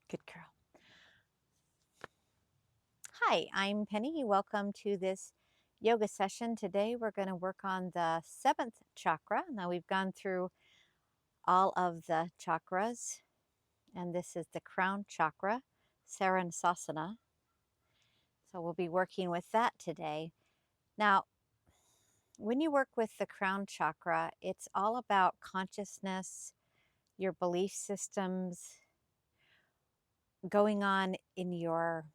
Good girl. Hi, I'm Penny. Welcome to this yoga session. Today we're going to work on the seventh chakra. Now we've gone through all of the chakras, and this is the crown chakra, Savasana. So we'll be working with that today. Now, when you work with the crown chakra, it's all about consciousness, your belief systems going on in your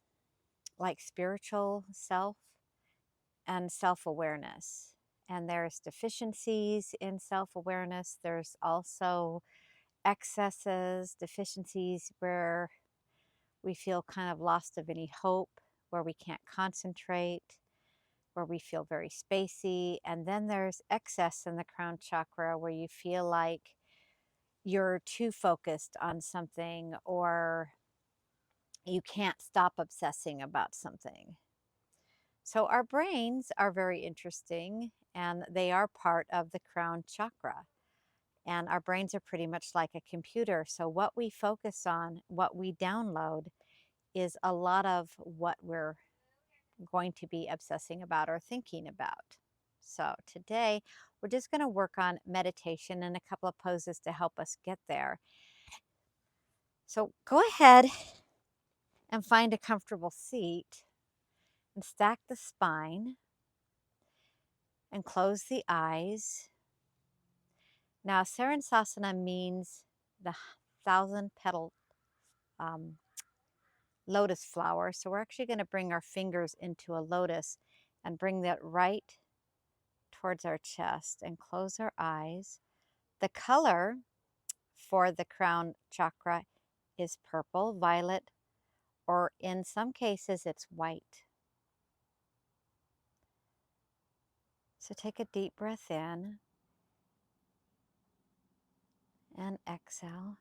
spiritual self and self-awareness. And there's deficiencies in self-awareness. There's also excesses, deficiencies where we feel kind of lost of any hope, where we can't concentrate, where we feel very spacey. And then there's excess in the crown chakra where you feel like you're too focused on something or you can't stop obsessing about something. So our brains are very interesting and they are part of the crown chakra. And our brains are pretty much like a computer. So what we focus on, what we download is a lot of what we're going to be obsessing about or thinking about. So today we're just going to work on meditation and a couple of poses to help us get there. So go ahead and find a comfortable seat and stack the spine and close the eyes. Now, Savasana means the 1,000-petal lotus flower. So we're actually going to bring our fingers into a lotus and bring that right towards our chest and close our eyes. The color for the crown chakra is purple, violet, or in some cases it's white. So take a deep breath in and exhale.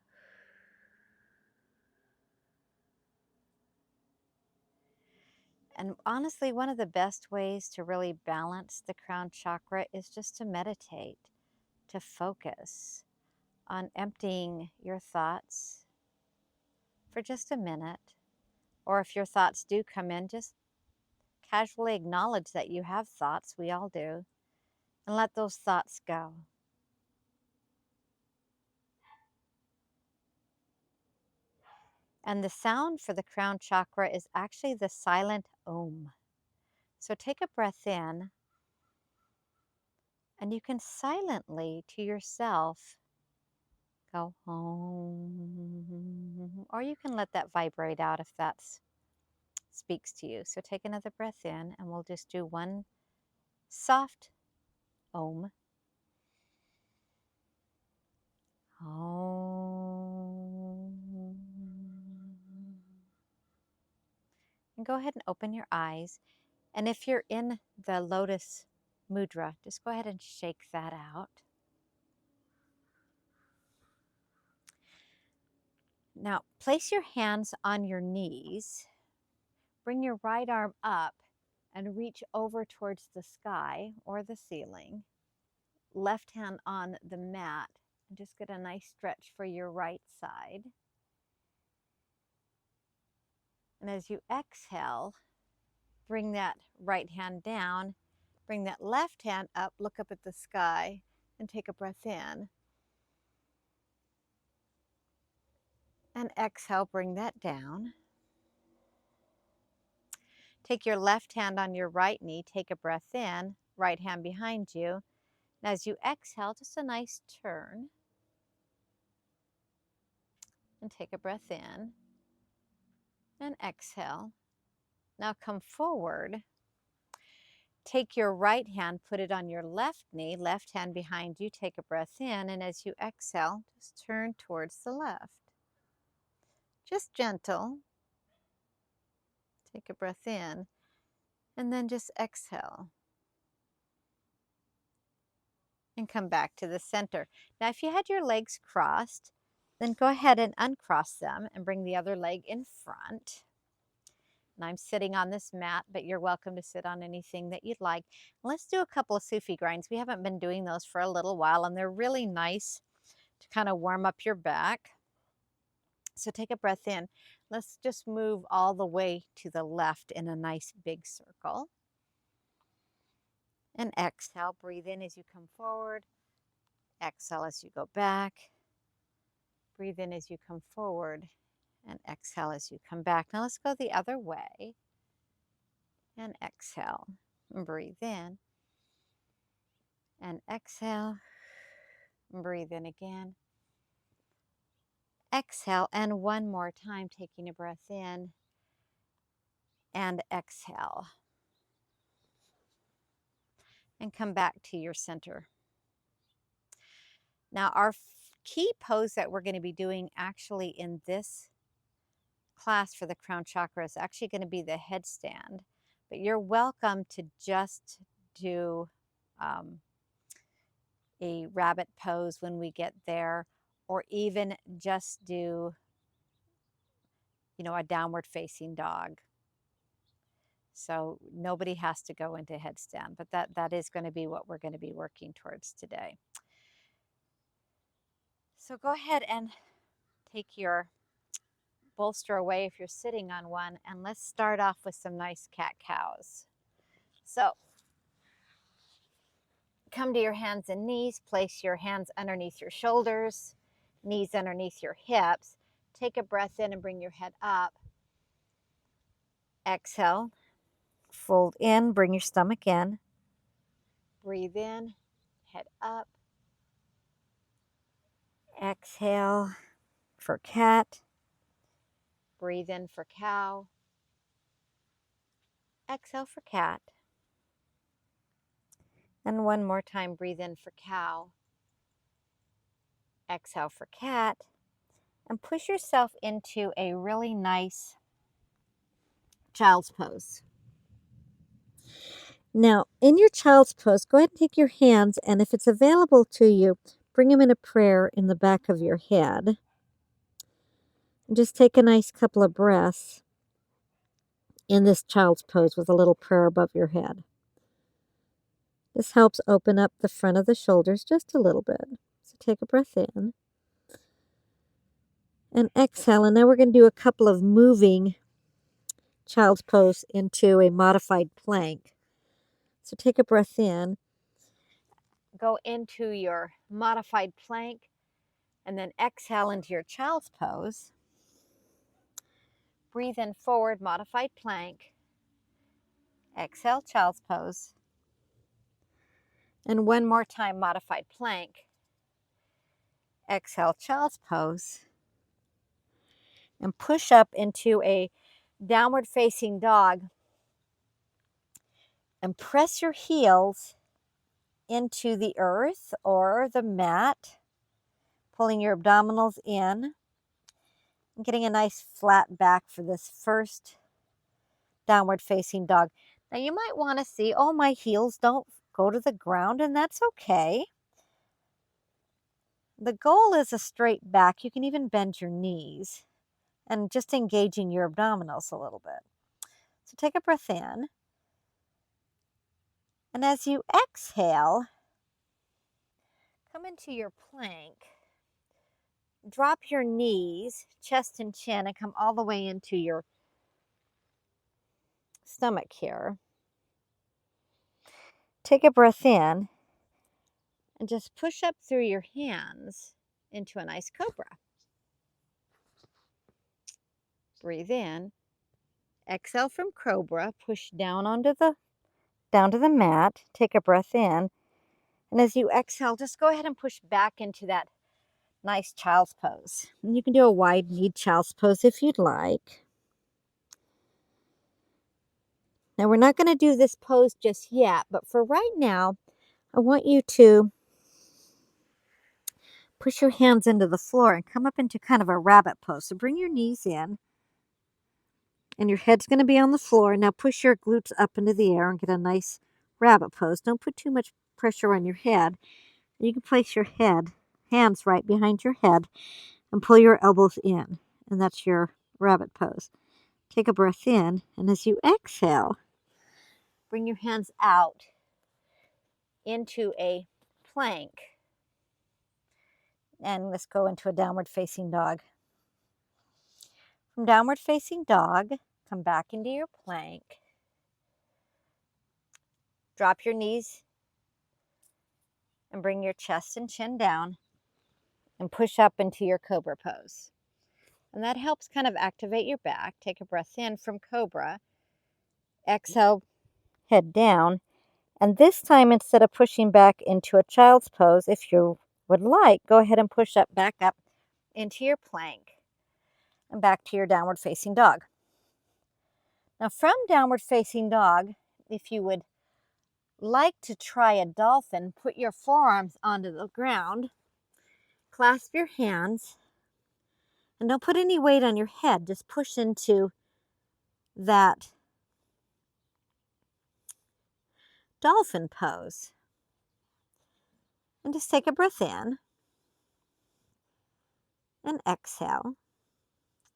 And honestly, one of the best ways to really balance the crown chakra is just to meditate, to focus on emptying your thoughts for just a minute. Or if your thoughts do come in, just casually acknowledge that you have thoughts, we all do, and let those thoughts go. And the sound for the crown chakra is actually the silent Om. So take a breath in, and you can silently to yourself go home, or you can let that vibrate out if that speaks to you. So take another breath in, and we'll just do one soft Om. Om. And go ahead and open your eyes. And if you're in the lotus mudra, just go ahead and shake that out. Now, place your hands on your knees. Bring your right arm up and reach over towards the sky or the ceiling. Left hand on the mat. And just get a nice stretch for your right side. And as you exhale, bring that right hand down. Bring that left hand up, look up at the sky, and take a breath in. And exhale, bring that down. Take your left hand on your right knee, take a breath in, right hand behind you. And as you exhale, just a nice turn. And take a breath in. And exhale. Now come forward. Take your right hand, put it on your left knee, left hand behind you, take a breath in. And as you exhale, just turn towards the left. Just gentle. Take a breath in. And then just exhale. And come back to the center. Now, if you had your legs crossed, then go ahead and uncross them and bring the other leg in front. And I'm sitting on this mat, but you're welcome to sit on anything that you'd like. Let's do a couple of Sufi grinds. We haven't been doing those for a little while, and they're really nice to kind of warm up your back. So take a breath in. Let's just move all the way to the left in a nice big circle. And exhale, breathe in as you come forward. Exhale as you go back. Breathe in as you come forward. And exhale as you come back. Now let's go the other way. And exhale. And breathe in. And exhale. And breathe in again. Exhale. And one more time, taking a breath in. And exhale. And come back to your center. Now, our key pose that we're going to be doing actually in this class for the crown chakra is actually going to be the headstand. But you're welcome to just do a rabbit pose when we get there, or even just do, a downward facing dog. So nobody has to go into headstand, but that is going to be what we're going to be working towards today. So go ahead and take your bolster away if you're sitting on one, and let's start off with some nice cat-cows. So come to your hands and knees, place your hands underneath your shoulders, knees underneath your hips. Take a breath in and bring your head up. Exhale, fold in, bring your stomach in. Breathe in, head up. Exhale for cat. Breathe in for cow. Exhale for cat. And one more time, breathe in for cow. Exhale for cat. And push yourself into a really nice child's pose. Now, in your child's pose, go ahead and take your hands, and if it's available to you, bring them in a prayer in the back of your head. And just take a nice couple of breaths in this child's pose with a little prayer above your head. This helps open up the front of the shoulders just a little bit. So take a breath in. And exhale, and now we're going to do a couple of moving child's pose into a modified plank. So take a breath in. Go into your modified plank, and then exhale into your child's pose. Breathe in forward, modified plank. Exhale, child's pose. And one more time, modified plank. Exhale, child's pose. And push up into a downward facing dog. And press your heels into the earth or the mat, pulling your abdominals in. And getting a nice flat back for this first downward facing dog. Now you might want to see, oh, my heels don't go to the ground, and that's okay. The goal is a straight back. You can even bend your knees and just engaging your abdominals a little bit. So take a breath in. And as you exhale, come into your plank. Drop your knees, chest and chin, and come all the way into your stomach here. Take a breath in and just push up through your hands into a nice cobra. Breathe in. Exhale from cobra. Push down to the mat. Take a breath in. And as you exhale, just go ahead and push back into that nice child's pose. And you can do a wide-kneed child's pose if you'd like. Now, we're not going to do this pose just yet, but for right now, I want you to push your hands into the floor and come up into kind of a rabbit pose. So bring your knees in, and your head's going to be on the floor. Now push your glutes up into the air and get a nice rabbit pose. Don't put too much pressure on your head. You can place your hands right behind your head, and pull your elbows in, and that's your rabbit pose. Take a breath in, and as you exhale, bring your hands out into a plank. And let's go into a downward facing dog. From downward facing dog, come back into your plank. Drop your knees and bring your chest and chin down and push up into your cobra pose. And that helps kind of activate your back. Take a breath in from cobra. Exhale, head down. And this time, instead of pushing back into a child's pose, if you would like, go ahead and push up back up into your plank and back to your downward facing dog. Now from downward facing dog, if you would like to try a dolphin, put your forearms onto the ground, clasp your hands, and don't put any weight on your head. Just push into that dolphin pose. And just take a breath in and exhale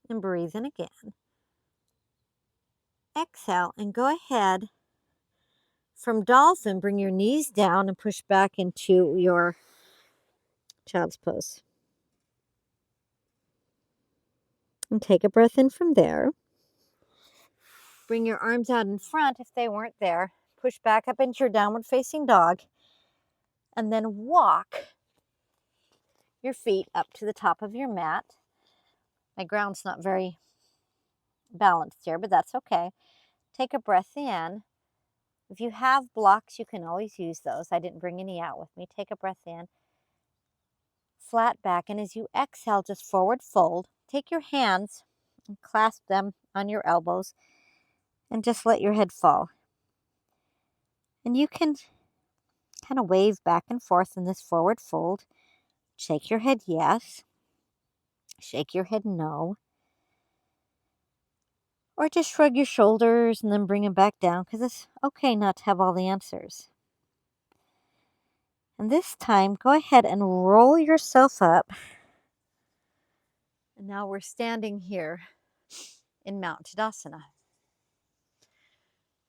and breathe in again. Exhale and go ahead. From dolphin, bring your knees down and push back into your child's pose. And take a breath in from there. Bring your arms out in front if they weren't there. Push back up into your downward facing dog. And then walk your feet up to the top of your mat. My ground's not very balanced here, but that's okay. Take a breath in. If you have blocks, you can always use those. I didn't bring any out with me. Take a breath in. Flat back. And as you exhale, just forward fold. Take your hands and clasp them on your elbows and just let your head fall. And you can kind of wave back and forth in this forward fold. Shake your head yes. Shake your head no. Or just shrug your shoulders and then bring them back down, because it's okay not to have all the answers. And this time, go ahead and roll yourself up. And now we're standing here in Mount Tadasana.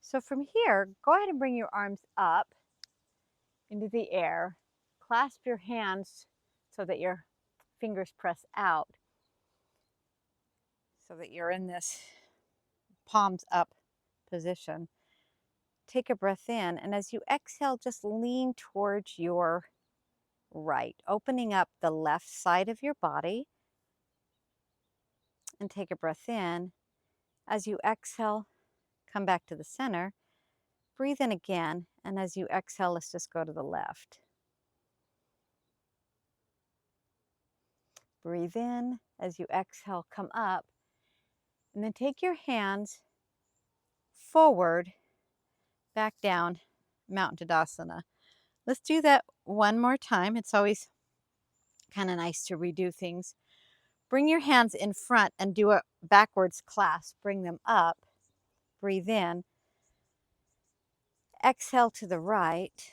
So from here, go ahead and bring your arms up into the air. Clasp your hands so that your fingers press out, so that you're in this palms up position. Take a breath in, and as you exhale, just lean towards your right, opening up the left side of your body. And take a breath in. As you exhale, come back to the center. Breathe in again, and as you exhale, let's just go to the left. Breathe in. As you exhale, come up. And then take your hands forward, back down, Mountain Tadasana. Let's do that one more time. It's always kind of nice to redo things. Bring your hands in front and do a backwards clasp. Bring them up. Breathe in. Exhale to the right.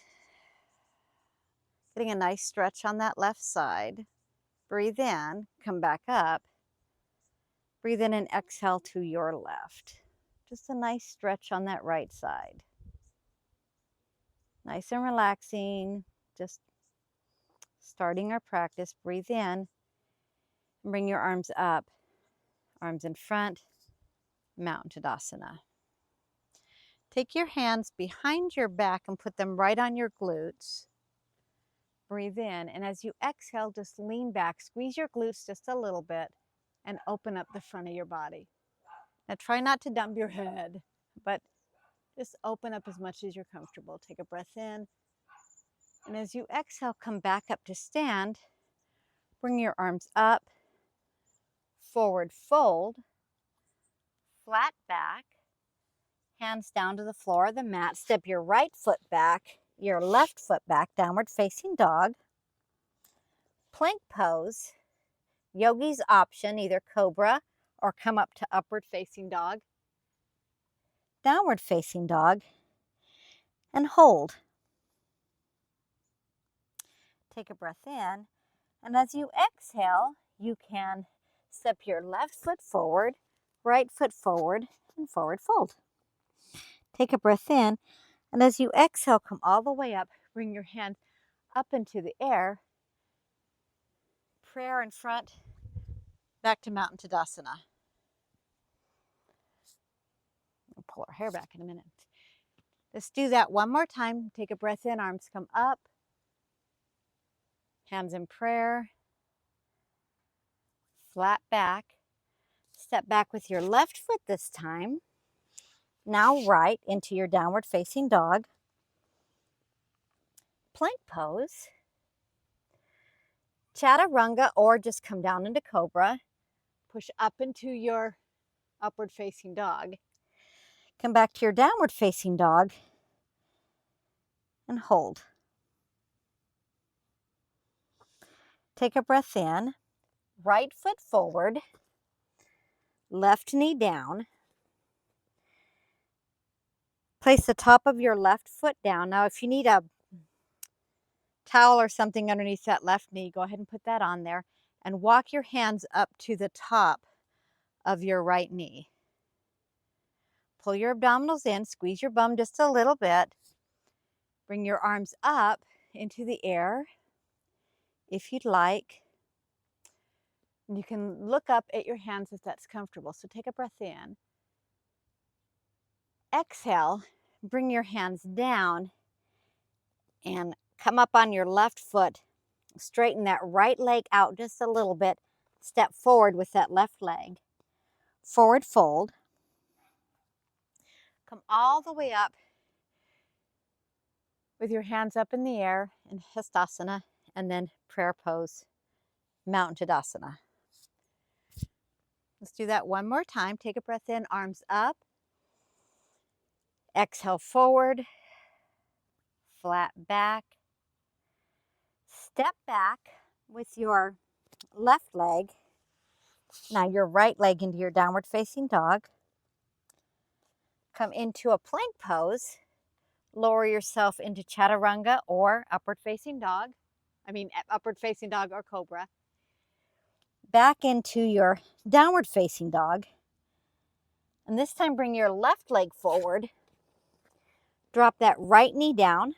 Getting a nice stretch on that left side. Breathe in. Come back up. Breathe in and exhale to your left. Just a nice stretch on that right side. Nice and relaxing. Just starting our practice. Breathe in. And bring your arms up. Arms in front. Mountain Tadasana. Take your hands behind your back and put them right on your glutes. Breathe in, and as you exhale, just lean back. Squeeze your glutes just a little bit and open up the front of your body. Now try not to dump your head, but just open up as much as you're comfortable. Take a breath in, and as you exhale, come back up to stand. Bring your arms up, forward fold, flat back, hands down to the floor of the mat. Step your right foot back, your left foot back, downward facing dog. Plank pose, yogi's option, either cobra or come up to upward facing dog. Downward facing dog, and hold. Take a breath in, and as you exhale, you can step your left foot forward, right foot forward, and forward fold. Take a breath in, and as you exhale, come all the way up. Bring your hands up into the air. Prayer in front, back to Mountain Tadasana. pull our hair back in a minute. Let's do that one more time. Take a breath in, arms come up, hands in prayer, flat back. Step back with your left foot this time. Now right into your downward facing dog. Plank pose. Chaturanga, or just come down into cobra. Push up into your upward facing dog. Come back to your downward facing dog and hold. Take a breath in. Right foot forward. Left knee down. Place the top of your left foot down. Now, if you need a towel or something underneath that left knee, go ahead and put that on there. And walk your hands up to the top of your right knee. Pull your abdominals in, squeeze your bum just a little bit. Bring your arms up into the air if you'd like. You can look up at your hands if that's comfortable. So take a breath in. Exhale, bring your hands down and come up on your left foot. Straighten that right leg out just a little bit. Step forward with that left leg. Forward fold. Come all the way up with your hands up in the air in Headstand, and then prayer pose, Mountain Tadasana. Let's do that one more time. Take a breath in, arms up. Exhale forward, flat back. Step back with your left leg. Now your right leg into your downward facing dog. Come into a plank pose. Lower yourself into chaturanga or upward facing dog. Upward facing dog or cobra. Back into your downward facing dog. And this time bring your left leg forward. Drop that right knee down.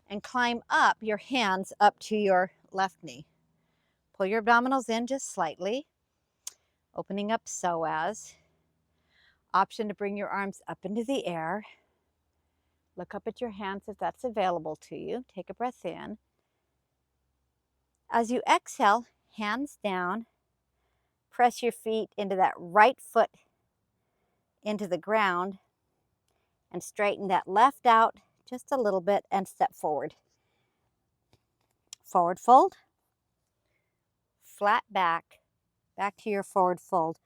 And climb up your hands up to your left knee. Pull your abdominals in just slightly. Opening up psoas. Option to bring your arms up into the air. Look up at your hands if that's available to you. Take a breath in. As you exhale, hands down. Press your feet into that right foot into the ground and straighten that left out just a little bit and step forward. Forward fold. Flat back. Back to your forward fold.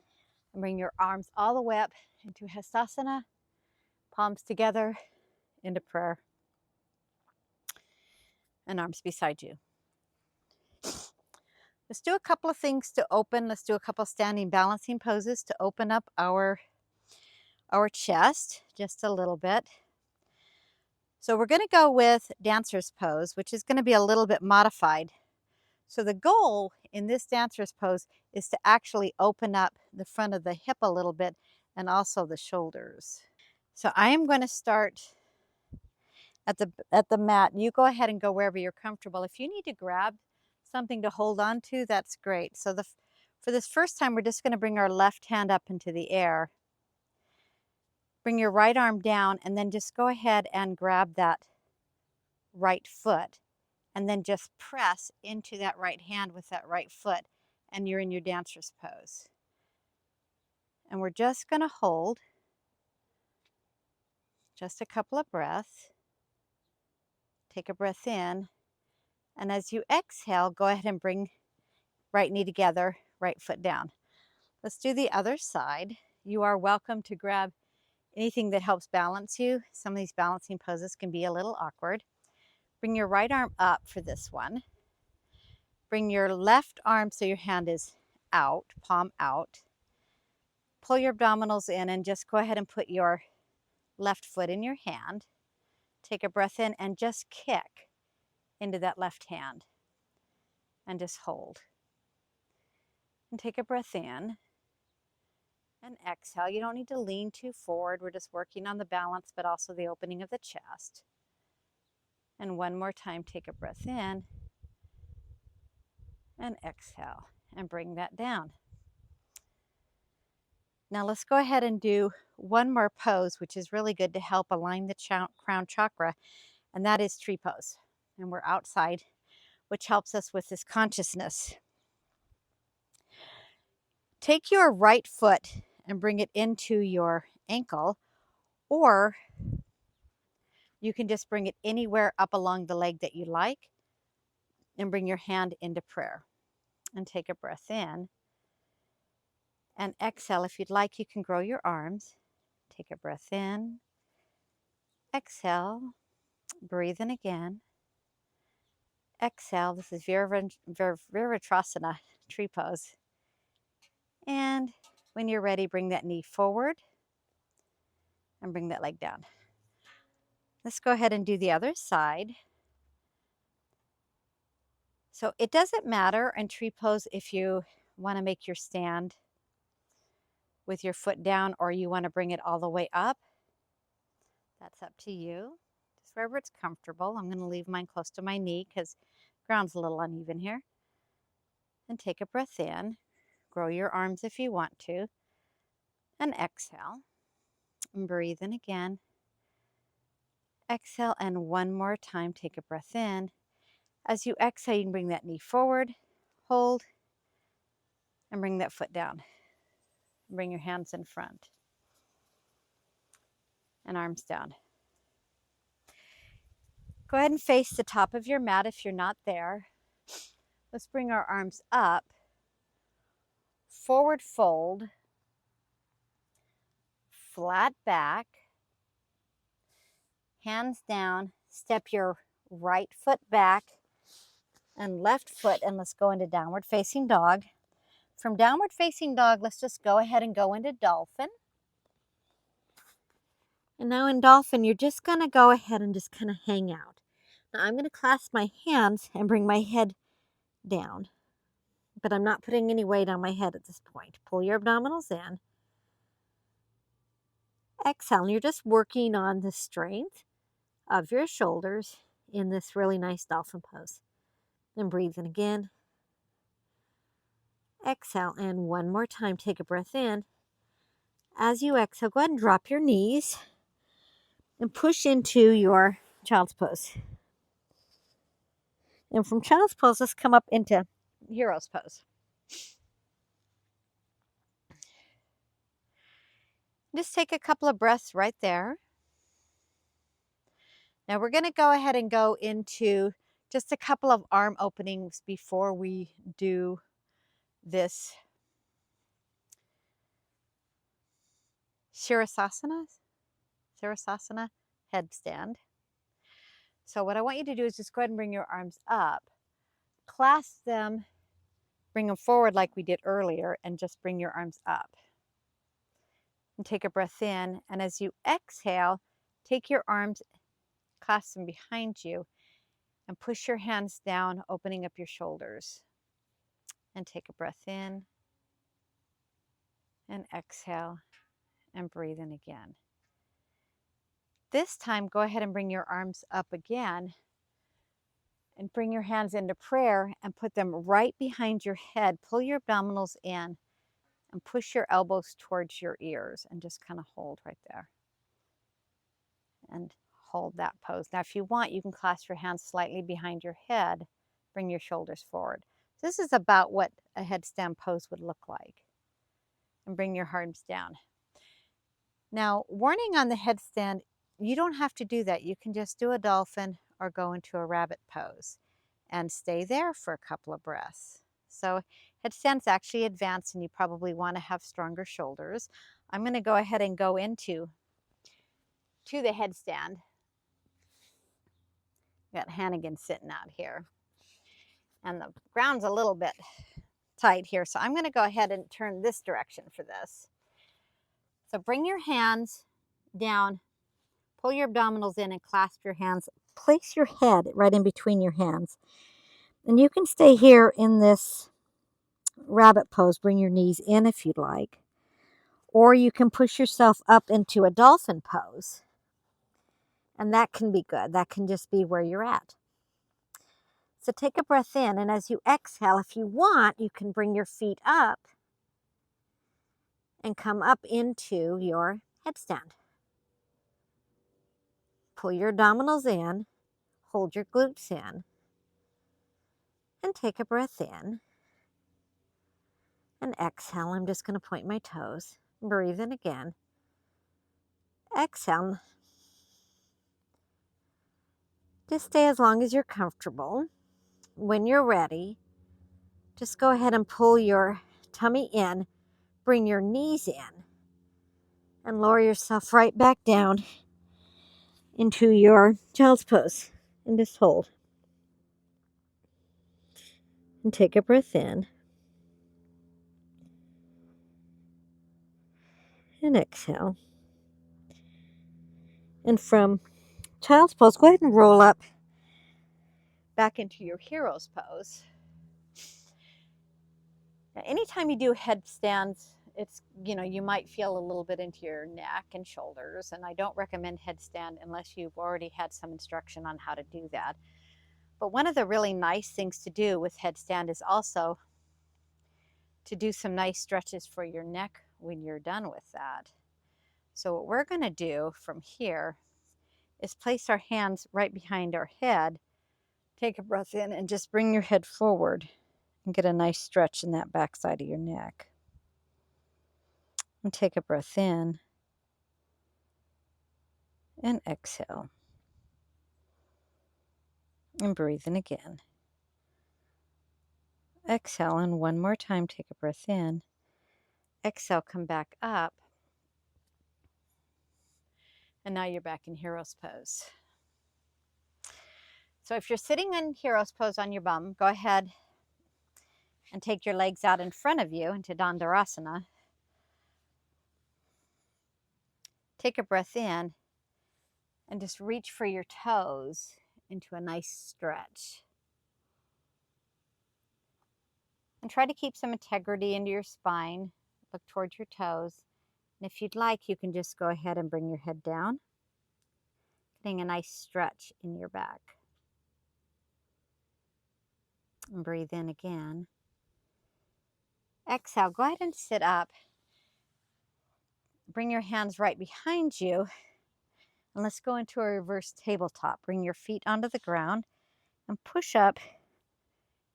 And bring your arms all the way up into Headstand. Palms together into prayer. And arms beside you. Let's do a couple of things to open. Let's do a couple standing balancing poses to open up our chest just a little bit. So we're going to go with dancer's pose, which is going to be a little bit modified. So the goal in this dancer's pose is to actually open up the front of the hip a little bit and also the shoulders. So I am going to start at the mat. You go ahead and go wherever you're comfortable. If you need to grab something to hold on to, that's great. So for this first time, we're just going to bring our left hand up into the air. Bring your right arm down and then just go ahead and grab that right foot and then just press into that right hand with that right foot and you're in your dancer's pose. And we're just going to hold just a couple of breaths. Take a breath in, and as you exhale, go ahead and bring right knee together, right foot down. Let's do the other side. You are welcome to grab anything that helps balance you. Some of these balancing poses can be a little awkward. Bring your right arm up for this one. Bring your left arm so your hand is out, palm out. Pull your abdominals in and just go ahead and put your left foot in your hand. Take a breath in and just kick into that left hand and just hold. And take a breath in and exhale. You don't need to lean too forward. We're just working on the balance, but also the opening of the chest. And one more time, take a breath in and exhale and bring that down. Now let's go ahead and do one more pose, which is really good to help align the crown chakra, and that is tree pose. And we're outside, which helps us with this consciousness. Take your right foot and bring it into your ankle, or you can just bring it anywhere up along the leg that you like and bring your hand into prayer. And take a breath in and exhale. If you'd like, you can grow your arms. Take a breath in, exhale, breathe in again, exhale. This is Virabhadrasana, tree pose. And when you're ready, bring that knee forward and bring that leg down. Let's go ahead and do the other side. So it doesn't matter in tree pose if you want to make your stand with your foot down or you want to bring it all the way up. That's up to you. Just wherever it's comfortable. I'm going to leave mine close to my knee because the ground's a little uneven here. And take a breath in. Grow your arms if you want to. And exhale. And breathe in again. Exhale, and one more time, take a breath in. As you exhale, you can bring that knee forward, hold, and bring that foot down. Bring your hands in front and arms down. Go ahead and face the top of your mat if you're not there. Let's bring our arms up, forward fold, flat back, hands down, step your right foot back and left foot, and let's go into downward facing dog. From downward facing dog, let's just go ahead and go into dolphin. And now in dolphin, you're just going to go ahead and just kind of hang out. Now I'm going to clasp my hands and bring my head down, but I'm not putting any weight on my head at this point. Pull your abdominals in. Exhale, and you're just working on the strength of your shoulders in this really nice dolphin pose. Then breathe in again. Exhale, and one more time, take a breath in. As you exhale, go ahead and drop your knees and push into your child's pose. And from child's pose, let's come up into hero's pose. Just take a couple of breaths right there. Now we're going to go ahead and go into just a couple of arm openings before we do this Savasana headstand. So what I want you to do is just go ahead and bring your arms up, clasp them, bring them forward like we did earlier, and just bring your arms up. And take a breath in, and as you exhale, take your arms, clasp them behind you, and push your hands down, opening up your shoulders. And take a breath in, and exhale, and breathe in again. This time, go ahead and bring your arms up again, and bring your hands into prayer and put them right behind your head. Pull your abdominals in and push your elbows towards your ears and just kind of hold right there. And hold that pose. Now, if you want, you can clasp your hands slightly behind your head, bring your shoulders forward. This is about what a headstand pose would look like. And bring your arms down. Now, warning on the headstand, you don't have to do that. You can just do a dolphin or go into a rabbit pose and stay there for a couple of breaths. So headstand's actually advanced and you probably want to have stronger shoulders. I'm going to go ahead and go into the headstand. Got Hannigan sitting out here. And the ground's a little bit tight here, so I'm going to go ahead and turn this direction for this. So bring your hands down, pull your abdominals in and clasp your hands. Place your head right in between your hands. And you can stay here in this rabbit pose. Bring your knees in if you'd like. Or you can push yourself up into a dolphin pose. And that can be good. That can just be where you're at. So take a breath in, and as you exhale, if you want, you can bring your feet up and come up into your Headstand. Pull your abdominals in, hold your glutes in, and take a breath in. And exhale. I'm just going to point my toes. Breathe in again. Exhale. Just stay as long as you're comfortable. When you're ready, just go ahead and pull your tummy in, bring your knees in, and lower yourself right back down into your child's pose. And just hold. And take a breath in. And exhale. And from child's pose, go ahead and roll up back into your hero's pose. Now, anytime you do headstands, it's, you might feel a little bit into your neck and shoulders, and I don't recommend headstand unless you've already had some instruction on how to do that. But one of the really nice things to do with headstand is also to do some nice stretches for your neck when you're done with that. So what we're going to do from here is place our hands right behind our head, take a breath in, and just bring your head forward and get a nice stretch in that back side of your neck. And take a breath in and exhale. And breathe in again. Exhale, and one more time, take a breath in. Exhale, come back up. And now you're back in hero's pose. So if you're sitting in hero's pose on your bum, go ahead and take your legs out in front of you into Dandasana. Take a breath in and just reach for your toes into a nice stretch. And try to keep some integrity into your spine. Look towards your toes. And if you'd like, you can just go ahead and bring your head down, getting a nice stretch in your back. And breathe in again. Exhale, go ahead and sit up. Bring your hands right behind you. And let's go into a reverse tabletop. Bring your feet onto the ground and push up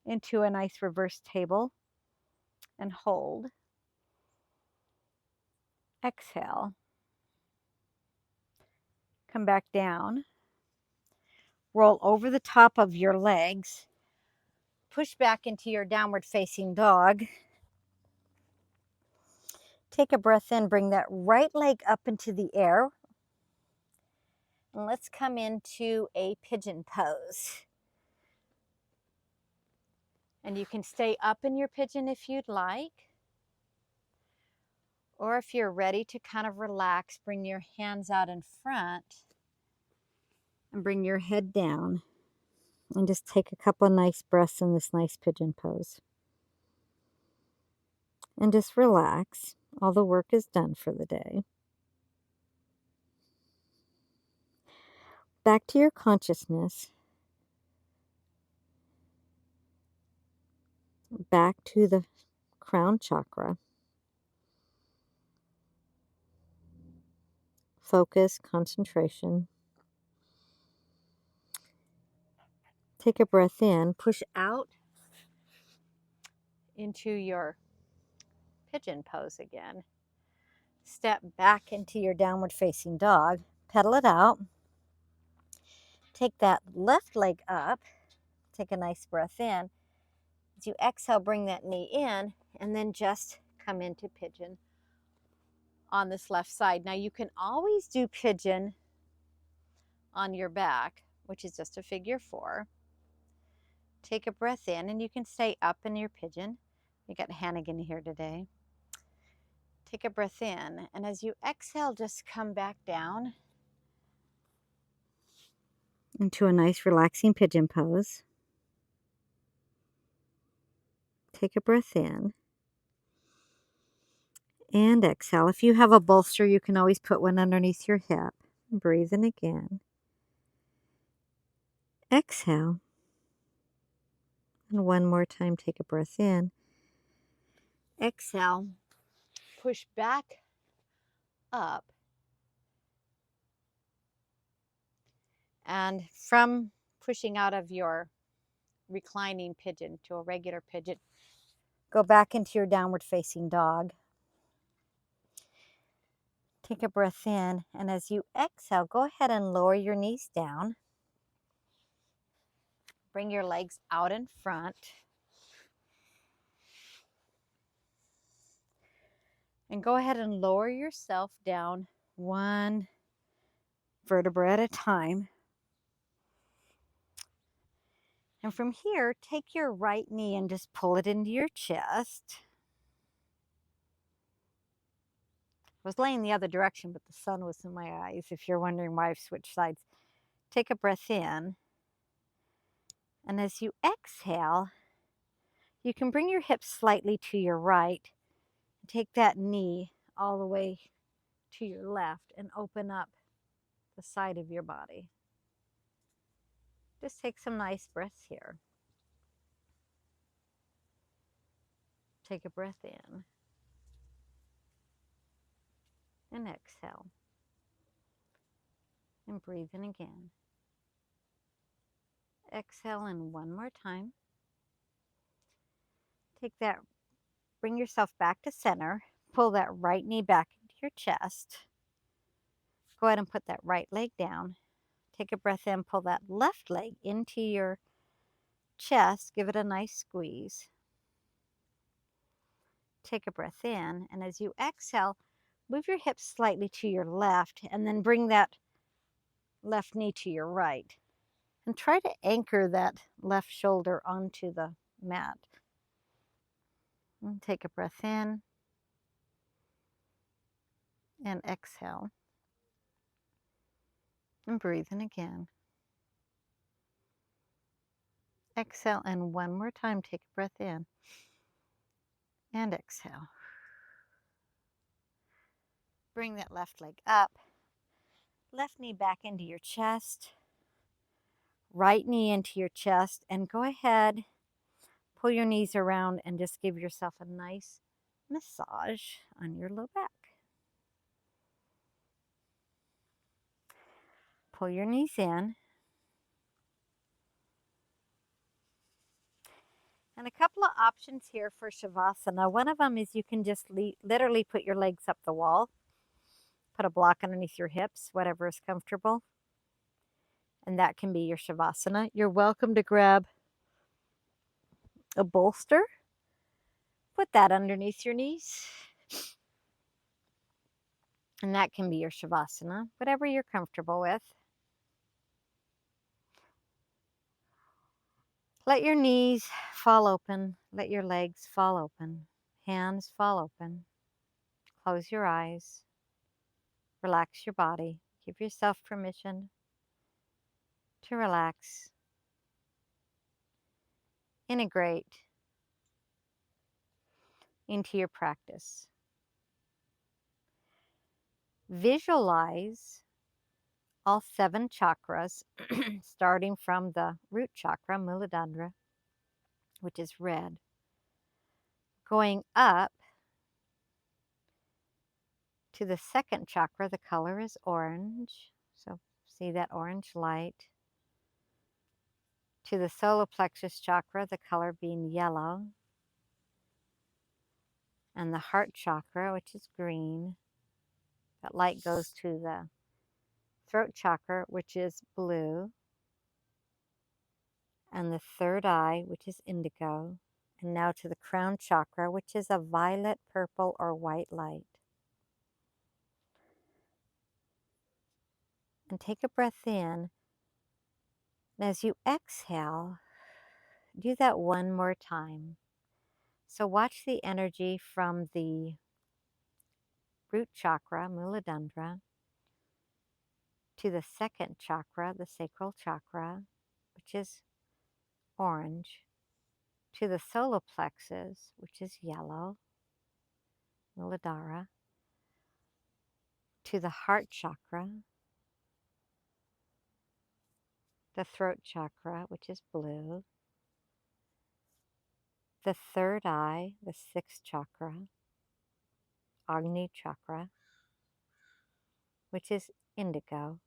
into a nice reverse table and hold. Exhale. Come back down. Roll over the top of your legs. Push back into your downward facing dog. Take a breath in, bring that right leg up into the air. And let's come into a pigeon pose. And you can stay up in your pigeon if you'd like. Or if you're ready to kind of relax, bring your hands out in front and bring your head down. And just take a couple of nice breaths in this nice pigeon pose. And just relax. All the work is done for the day. Back to your consciousness. Back to the crown chakra. Focus, concentration. Take a breath in, push out into your pigeon pose again. Step back into your downward facing dog. Pedal it out. Take that left leg up. Take a nice breath in. As you exhale, bring that knee in, and then just come into pigeon on this left side. Now you can always do pigeon on your back, which is just a figure 4. Take a breath in, and you can stay up in your pigeon. We got Hannigan here today. Take a breath in, and as you exhale, just come back down into a nice relaxing pigeon pose. Take a breath in and exhale. If you have a bolster, you can always put one underneath your hip. Breathe in again. Exhale. And one more time, take a breath in. Exhale. Push back up And from pushing out of your reclining pigeon to a regular pigeon, go back into your downward facing dog. Take a breath in, and as you exhale, go ahead and lower your knees down. Bring your legs out in front. And go ahead and lower yourself down one vertebra at a time. And from here, take your right knee and just pull it into your chest. I was laying the other direction, but the sun was in my eyes, if you're wondering why I've switched sides. Take a breath in. And as you exhale, you can bring your hips slightly to your right. Take that knee all the way to your left and open up the side of your body. Just take some nice breaths here. Take a breath in and exhale. And breathe in again. Exhale in one more time. Take that, bring yourself back to center. Pull that right knee back into your chest. Go ahead and put that right leg down. Take a breath in, pull that left leg into your chest. Give it a nice squeeze. Take a breath in, and as you exhale, move your hips slightly to your left, and then bring that left knee to your right. And try to anchor that left shoulder onto the mat. And take a breath in and exhale. And breathe in again. Exhale, and one more time, take a breath in and exhale. Bring that left leg up, left knee back into your chest, right knee into your chest, and go ahead, pull your knees around and just give yourself a nice massage on your low back. Pull your knees in. And a couple of options here for Savasana. One of them is you can just literally put your legs up the wall, put a block underneath your hips, whatever is comfortable. And that can be your Savasana. You're welcome to grab a bolster, put that underneath your knees, and that can be your Savasana, whatever you're comfortable with. Let your knees fall open, let your legs fall open, hands fall open. Close your eyes, relax your body, give yourself permission to relax, integrate into your practice. Visualize all 7 chakras, starting from the root chakra, Muladhara, which is red, going up to the 2nd chakra. The color is orange, so see that orange light. To the solar plexus chakra, the color being yellow, and the heart chakra, which is green. That light goes to the throat chakra, which is blue, and the 3rd eye, which is indigo, and now to the crown chakra, which is a violet, purple, or white light. And take a breath in, and as you exhale, do that one more time. So watch the energy from the root chakra, Muladhara, to the 2nd chakra, the sacral chakra, which is orange, to the solar plexus, which is yellow, Muladhara, to the heart chakra, the throat chakra, which is blue, the 3rd eye, the 6th chakra, Agni chakra, which is indigo,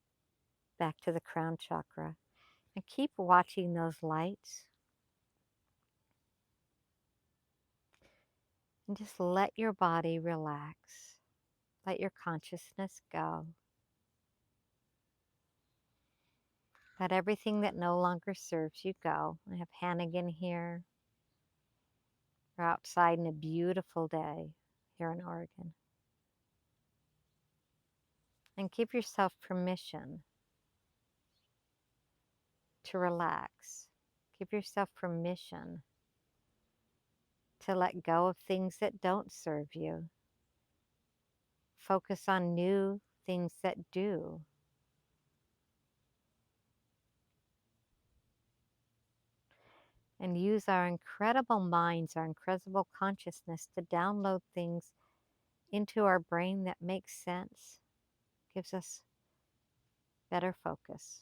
back to the crown chakra. And keep watching those lights. And just let your body relax. Let your consciousness go. Let everything that no longer serves you go. I have Hannigan here. We're outside in a beautiful day here in Oregon. And give yourself permission to relax. Give yourself permission to let go of things that don't serve you. Focus on new things that do. And use our incredible minds, our incredible consciousness to download things into our brain that makes sense, gives us better focus.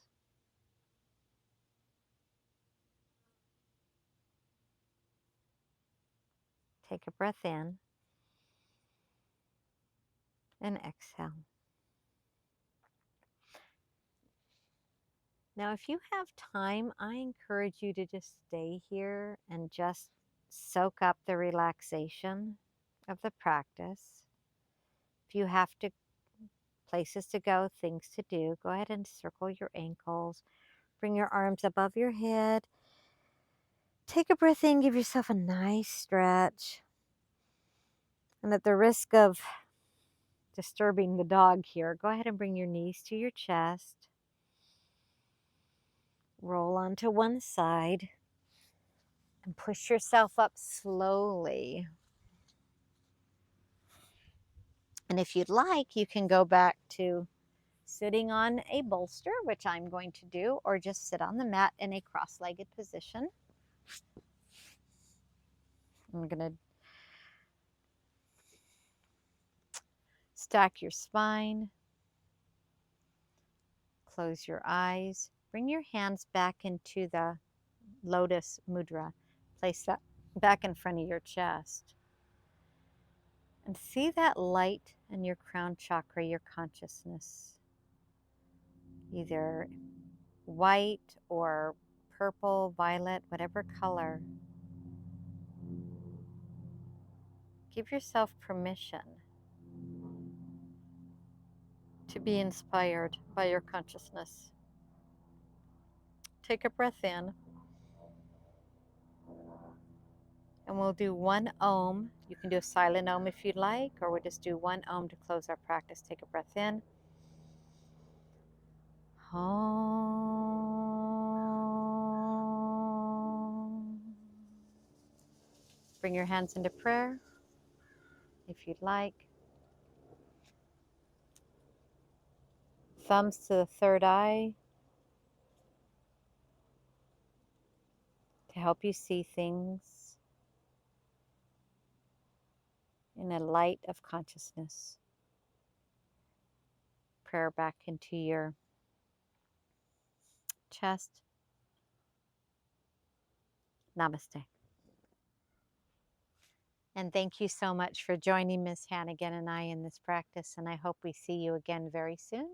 Take a breath in and exhale. Now, if you have time, I encourage you to just stay here and just soak up the relaxation of the practice. If you have to places to go, things to do, go ahead and circle your ankles. Bring your arms above your head. Take a breath in, give yourself a nice stretch. And at the risk of disturbing the dog here, go ahead and bring your knees to your chest. Roll onto one side and push yourself up slowly. And if you'd like, you can go back to sitting on a bolster, which I'm going to do, or just sit on the mat in a cross-legged position. I'm going to stack your spine, close your eyes, bring your hands back into the lotus mudra. Place that back in front of your chest. And see that light in your crown chakra, your consciousness. Either white or purple, violet, whatever color. Give yourself permission to be inspired by your consciousness. Take a breath in. And we'll do one Om. You can do a silent Om if you'd like, or we'll just do one Om to close our practice. Take a breath in. Om. Bring your hands into prayer if you'd like. Thumbs to the third eye to help you see things in a light of consciousness. Prayer back into your chest. Namaste. And thank you so much for joining Ms. Hannigan and I in this practice, and I hope we see you again very soon.